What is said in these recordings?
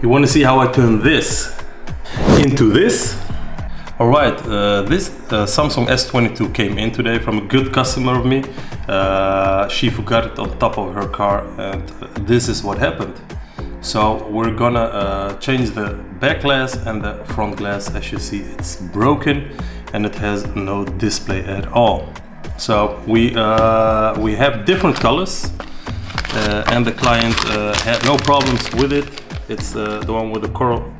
You want to see how I turn this into this? Alright, this Samsung S22 came in today from a good customer of me. She forgot it on top of her car, and this is what happened. So we're gonna change the back glass and the front glass. As you see, it's broken and it has no display at all. So we have different colors, and the client had no problems with it. It's the one with the coral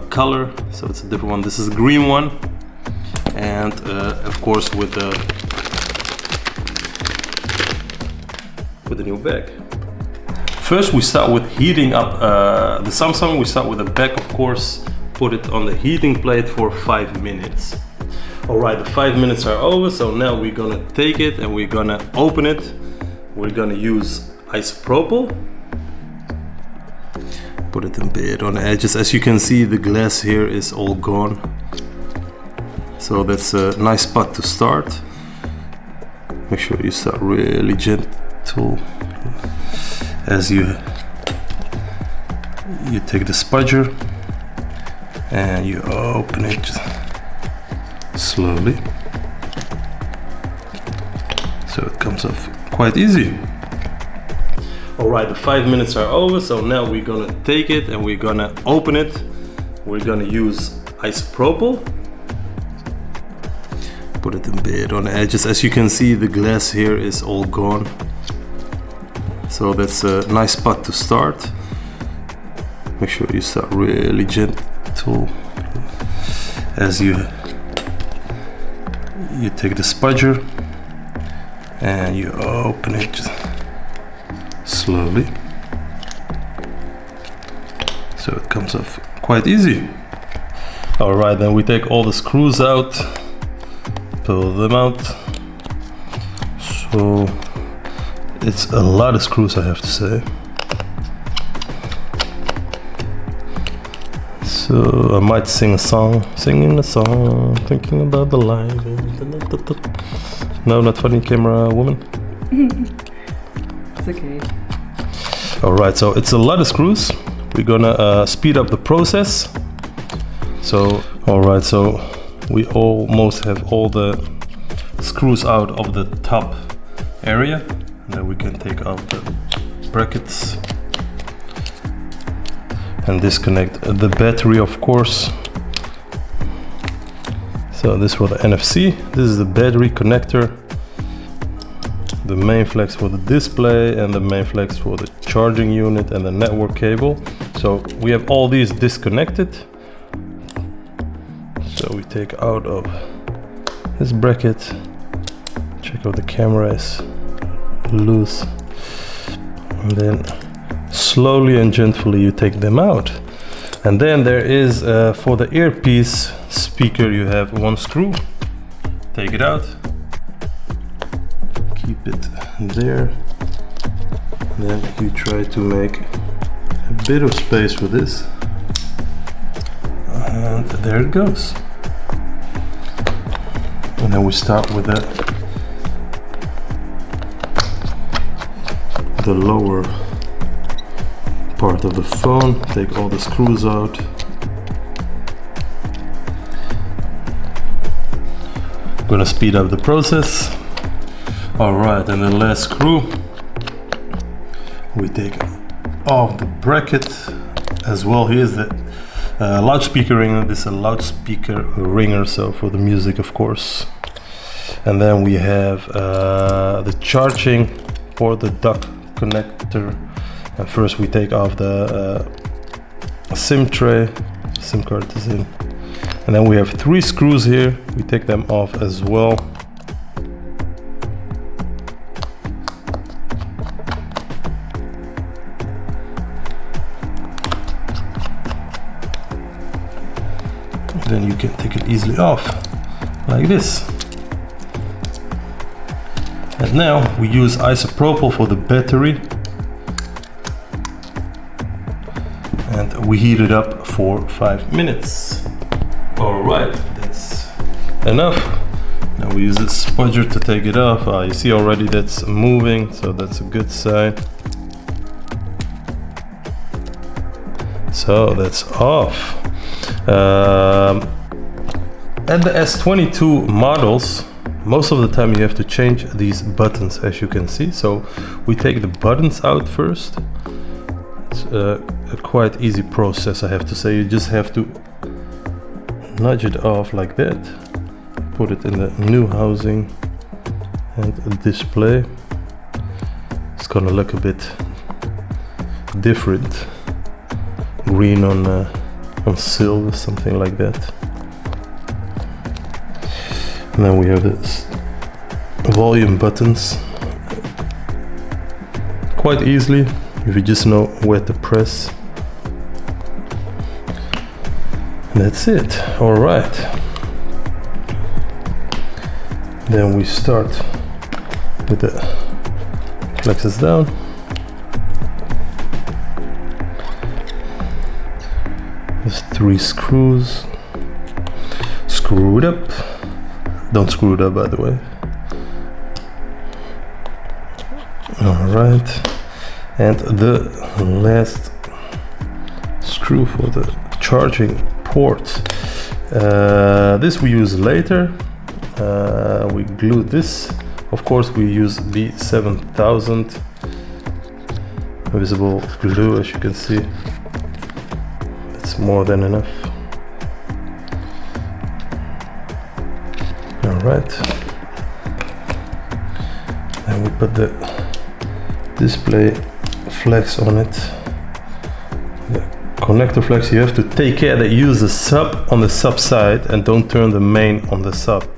color, so it's a different one. This is a green one, and of course with the new back. First we start with heating up the Samsung. We start with the back, of course, put it on the heating plate for 5 minutes. Alright, the 5 minutes are over, so now we're gonna take it and we're gonna open it. We're gonna use isopropyl. Put it a bit on the edges. As you can see, the glass here is all gone. So that's a nice spot to start. Make sure you start really gentle. As you take the spudger and you open it slowly. So it comes off quite easy. Alright, the 5 minutes are over, so now we're gonna take it and we're gonna open it. We're gonna use isopropyl. Put it a bit on the edges. As you can see, the glass here is all gone. So that's a nice spot to start. Make sure you start really gentle. As you take the spudger and you open it slowly, so it comes off quite easy. Alright, then we take all the screws out, pull them out. So it's a lot of screws, I have to say. So I might sing a song, singing a song, thinking about the life. No, not funny, camera woman. It's okay. Alright, so it's a lot of screws. We're gonna speed up the process. So, alright, so we almost have all the screws out of the top area. And then we can take out the brackets and disconnect the battery, of course. So this for the NFC. This is the battery connector. The main flex for the display and the main flex for the charging unit and the network cable. So we have all these disconnected. So we take out of this bracket. Check out the camera is loose. And then slowly and gently you take them out. And then there is for the earpiece speaker, you have one screw. Take it out. Keep it there. Then you try to make a bit of space for this, and there it goes. And then we start with the lower part of the phone. Take all the screws out. Gonna speed up the process. Alright, and the last screw, we take off the bracket as well. Here's the loudspeaker ringer. This is a loudspeaker ringer, so for the music, of course. And then we have the charging for the dock connector. And first we take off the SIM tray. SIM card is in. And then we have 3 screws here. We take them off as well. Then you can take it easily off, like this. And now we use isopropyl for the battery. And we heat it up for 5 minutes. Alright, that's enough. Now we use a spudger to take it off. You see already that's moving, so that's a good sign. So that's off. At the S22 models, most of the time you have to change these buttons, as you can see. So we take the buttons out first. It's a quite easy process, I have to say. You just have to nudge it off like that, put it in the new housing and display. It's gonna look a bit different, green on silver, something like that. And then we have this volume buttons, quite easily if you just know where to press. And that's it. All right, then we start with the flexes down. There's 3 screws. Screw it up. Don't screw it up, by the way. All right, and the last screw for the charging port. This we use later. We glue this. Of course, we use B7000 visible glue, as you can see. It's more than enough. Alright, and we put the display flex on it. The connector flex, you have to take care that you use the sub on the sub side and don't turn the main on the sub,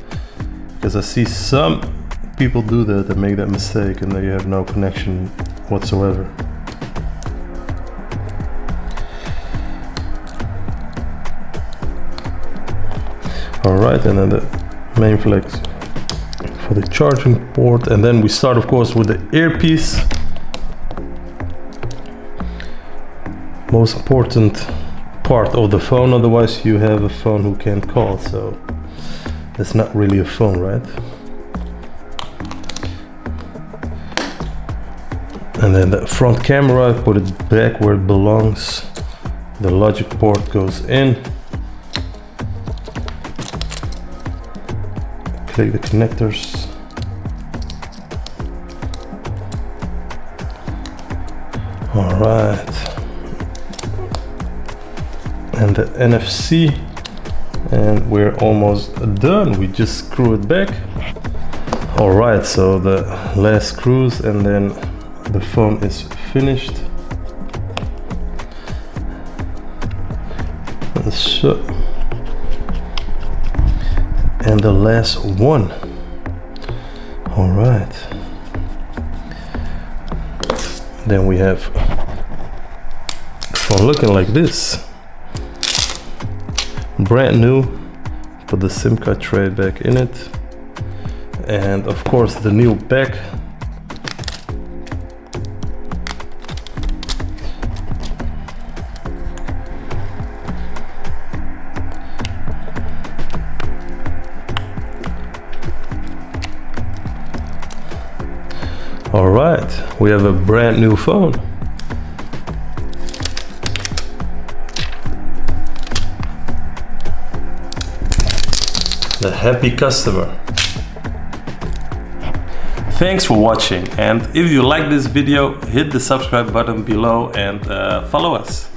because I see some people do that and make that mistake, and then you have no connection whatsoever. Alright, and then the main flex for the charging port, and then we start, of course, with the earpiece. Most important part of the phone, otherwise you have a phone who can't call, so it's not really a phone, right? And then the front camera, put it back where it belongs. The logic port goes in. Click the connectors. All right. And the NFC. And we're almost done. We just screw it back. All right, so the last screws, and then the phone is finished. So, and the last one. All right, then we have the phone looking like this, brand new. Put the SIM card tray back in it, and of course the new back. All right, we have a brand new phone. The happy customer. Thanks for watching, and if you like this video, hit the subscribe button below and follow us.